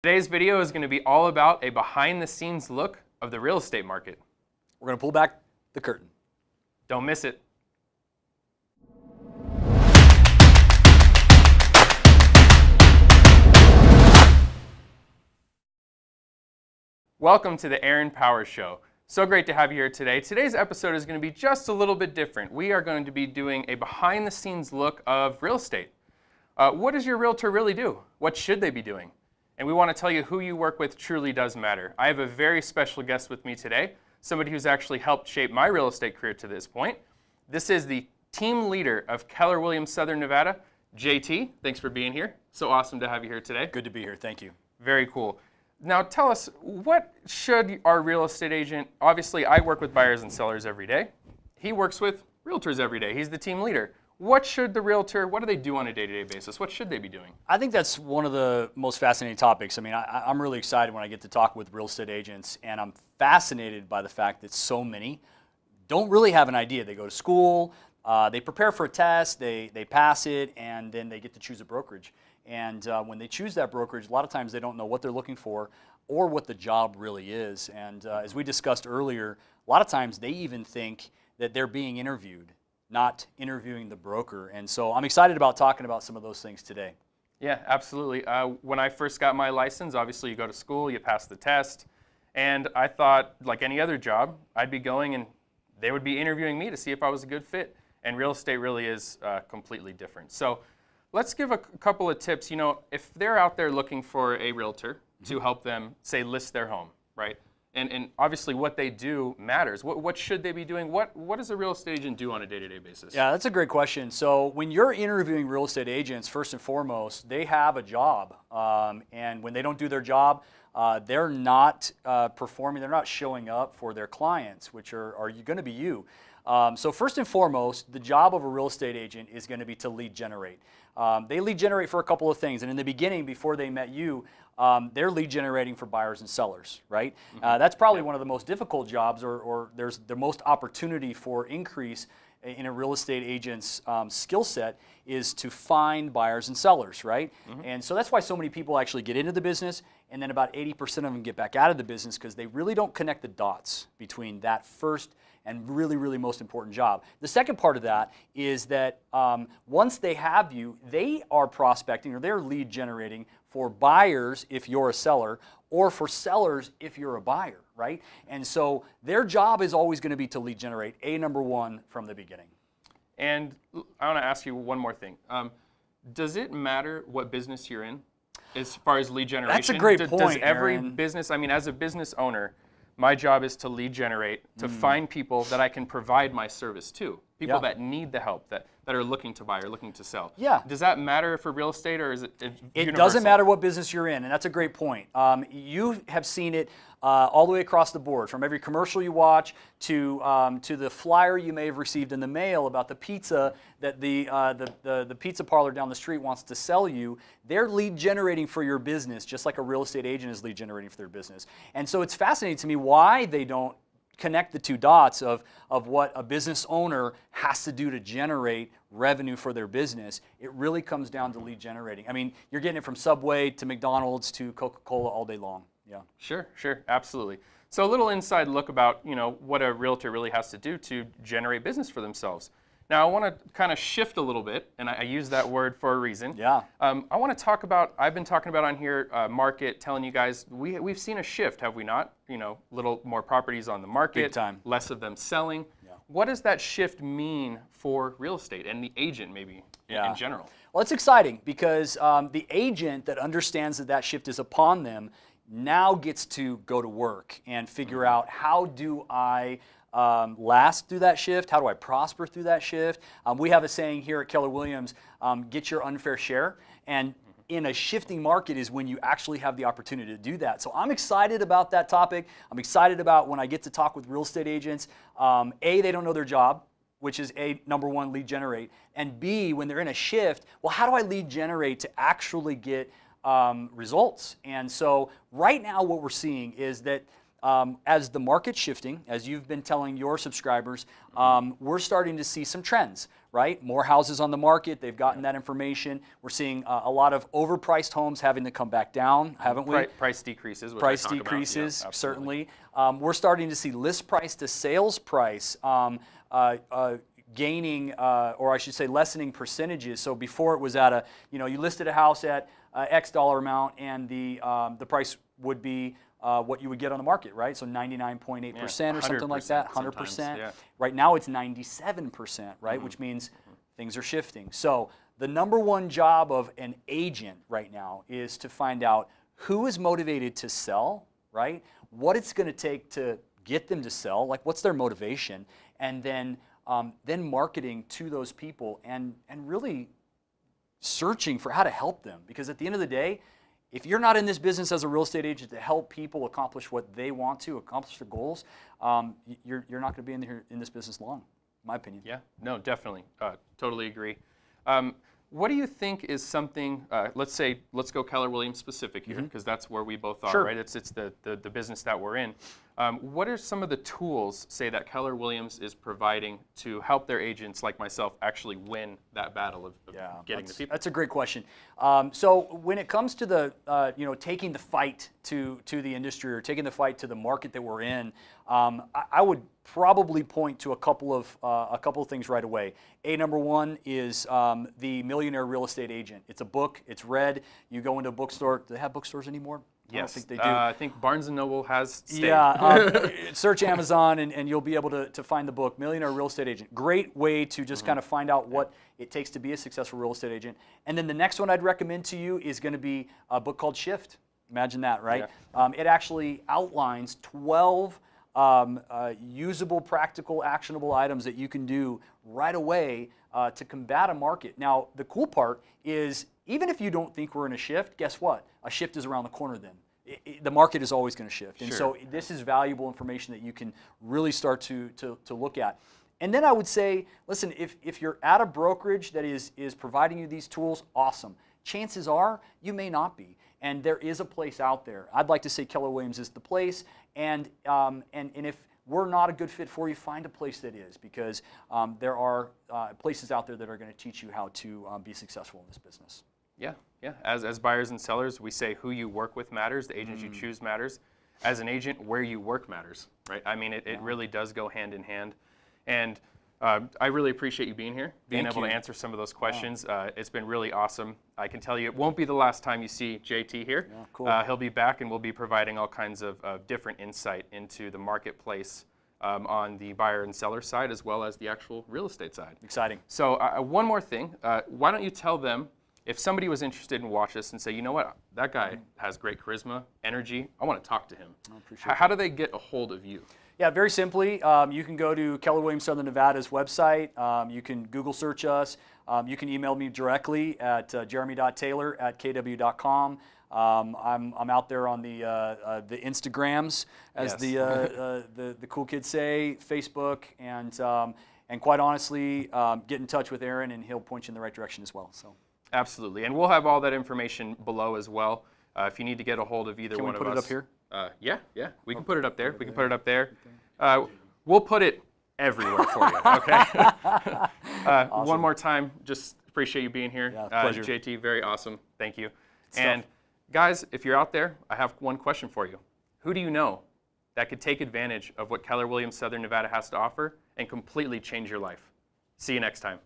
Today's video is going to be all about a behind-the-scenes look of the real estate market. We're going to pull back the curtain. Don't miss it. Welcome to the Aaron Powers Show. So great to have you here today. Today's episode is going to be just a little bit different. We are going to be doing a behind-the-scenes look of real estate. What does your realtor really do? What should they be doing? And we want to tell you who you work with truly does matter. I have a very special guest with me today, somebody who's actually helped shape my real estate career to this point. This is the team leader of Keller Williams Southern Nevada, JT. Thanks for being here. So awesome to have you here today. Good to be here. Thank you. Very cool. Now tell us, what should our real estate agent, obviously I work with buyers and sellers every day. He works with realtors every day. He's the team leader. What should the realtor, what do they do on a day-to-day basis? What should they be doing? I think that's one of the most fascinating topics. I mean, I'm really excited when I get to talk with real estate agents, and I'm fascinated by the fact that so many don't really have an idea. They go to school, they prepare for a test, they pass it, and then they get to choose a brokerage. And when they choose that brokerage, a lot of times they don't know what they're looking for or what the job really is. And as we discussed earlier, a lot of times they even think that they're being interviewed, not interviewing the broker. And so I'm excited about talking about some of those things today. Yeah, absolutely. When I first got my license, obviously you go to school, you pass the test, and I thought, like any other job, I'd be going and they would be interviewing me to see if I was a good fit. And real estate really is completely different. So let's give a couple of tips. You know, if they're out there looking for a realtor to help them, say, list their home, right? And obviously what they do matters. What should they be doing? What does a real estate agent do on a day-to-day basis? Yeah, that's a great question. So when you're interviewing real estate agents, first and foremost, they have a job. And when they don't do their job, they're not performing, they're not showing up for their clients, which are going to be you. So first and foremost, the job of a real estate agent is going to be to lead generate. They lead generate for a couple of things. And in the beginning, before they met you, they're lead generating for buyers and sellers, right? That's probably one of the most difficult jobs, or there's the most opportunity for increase in a real estate agent's skill set is to find buyers and sellers, right? And so that's why so many people actually get into the business, and then about 80% of them get back out of the business because they really don't connect the dots between that first and really most important job. The second part of that is that once they have you, they are prospecting or they're lead generating for buyers if you're a seller, or for sellers if you're a buyer, right? And so their job is always going to be to lead generate, number one from the beginning. And I want to ask you one more thing. Does it matter what business you're in as far as lead generation? That's a great point, Does every Aaron. business, I mean, as a business owner, my job is to lead generate, to find people that I can provide my service to. People that need the help, that are looking to buy or looking to sell. Yeah. Does that matter for real estate, or is it It doesn't matter what business you're in, and that's a great point. You have seen it all the way across the board, from every commercial you watch to the flyer you may have received in the mail about the pizza that the pizza parlor down the street wants to sell you. They're lead generating for your business, just like a real estate agent is lead generating for their business. And so it's fascinating to me why they don't connect the two dots of what a business owner has to do to generate revenue for their business. It really comes down to lead generating. I mean, you're getting it from Subway to McDonald's to Coca-Cola all day long. Yeah. Sure, absolutely. So a little inside look about, you know, what a realtor really has to do to generate business for themselves. Now I want to kind of shift a little bit, and I use that word for a reason. Yeah. I want to talk about, I've been talking about on here, market, telling you guys, we've seen a shift, have we not? You know, little more properties on the market. Big time. Less of them selling. Yeah. What does that shift mean for real estate and the agent maybe in general? Well, it's exciting because the agent that understands that shift is upon them now gets to go to work and figure out, how do I last through that shift? How do I prosper through that shift? We have a saying here at Keller Williams, get your unfair share. And in a shifting market is when you actually have the opportunity to do that. So I'm excited about that topic. I'm excited about when I get to talk with real estate agents. A, they don't know their job, which is number one, lead generate. And B, when they're in a shift, well, how do I lead generate to actually get results? And so right now what we're seeing is that as the market's shifting, as you've been telling your subscribers, we're starting to see some trends, right? More houses on the market. They've gotten that information. We're seeing a lot of overpriced homes having to come back down, haven't we? Price decreases. Which Price I talk about. decreases, Yeah, certainly. We're starting to see list price to sales price gaining, or I should say lessening percentages. So before it was at a, you listed a house at X dollar amount, and the price would be what you would get on the market, right? So 99.8% or something like that, 100%. Yeah. Right now it's 97%, right? Which means things are shifting. So the number one job of an agent right now is to find out who is motivated to sell, right? What it's going to take to get them to sell, like what's their motivation, and then marketing to those people and really searching for how to help them. Because at the end of the day, if you're not in this business as a real estate agent to help people accomplish what they want to, accomplish their goals, you're not going to be in this business long, in my opinion. Yeah, no, definitely. Totally agree. What do you think is something, let's go Keller Williams specific here, because that's where we both are, Sure. right? It's the business that we're in. What are some of the tools, say, that Keller Williams is providing to help their agents like myself actually win that battle of getting the people? That's a great question. So when it comes to the, taking the fight to the industry, or taking the fight to the market that we're in, I would probably point to a couple of things right away. Number one is the Millionaire Real Estate Agent. It's a book. It's read. You go into a bookstore. Do they have bookstores anymore? Yes, I don't think they do. I think Barnes & Noble has stayed. Yeah, search Amazon and you'll be able to find the book, Millionaire Real Estate Agent. Great way to just kind of find out what it takes to be a successful real estate agent. And then the next one I'd recommend to you is going to be a book called Shift. Imagine that, right? Yeah. It actually outlines 12 usable, practical, actionable items that you can do right away to combat a market. Now, the cool part is, even if you don't think we're in a shift, guess what? A shift is around the corner then. The market is always going to shift. And so this is valuable information that you can really start to look at. And then I would say, listen, if you're at a brokerage that is providing you these tools, awesome. Chances are you may not be. And there is a place out there. I'd like to say Keller Williams is the place. And if we're not a good fit for you, find a place that is, because there are places out there that are going to teach you how to be successful in this business. Yeah, yeah. As buyers and sellers, we say who you work with matters, the agents you choose matters. As an agent, where you work matters, right? I mean, it really does go hand in hand. And I really appreciate you being here, being able to answer some of those questions. It's been really awesome. I can tell you it won't be the last time you see JT here. Yeah, cool. He'll be back, and we'll be providing all kinds of different insight into the marketplace on the buyer and seller side, as well as the actual real estate side. Exciting. So one more thing. Why don't you tell them, if somebody was interested in watch this and say, you know what, that guy has great charisma, energy, I want to talk to him. I appreciate How do they get a hold of you? Yeah, very simply, you can go to Keller Williams Southern Nevada's website. You can Google search us. You can email me directly at jeremy.taylor@kw.com. I'm out there on the Instagrams, as the cool kids say, Facebook, and quite honestly, get in touch with Aaron and he'll point you in the right direction as well. So. Absolutely, and we'll have all that information below as well. If you need to get a hold of either one of us. Can we put it up here? Yeah, we can put it up there. We can put it up there. We'll put it everywhere for you, okay? Awesome. One more time, just appreciate you being here. Yeah, pleasure. JT, very awesome. Thank you. And guys, if you're out there, I have one question for you. Who do you know that could take advantage of what Keller Williams Southern Nevada has to offer and completely change your life? See you next time.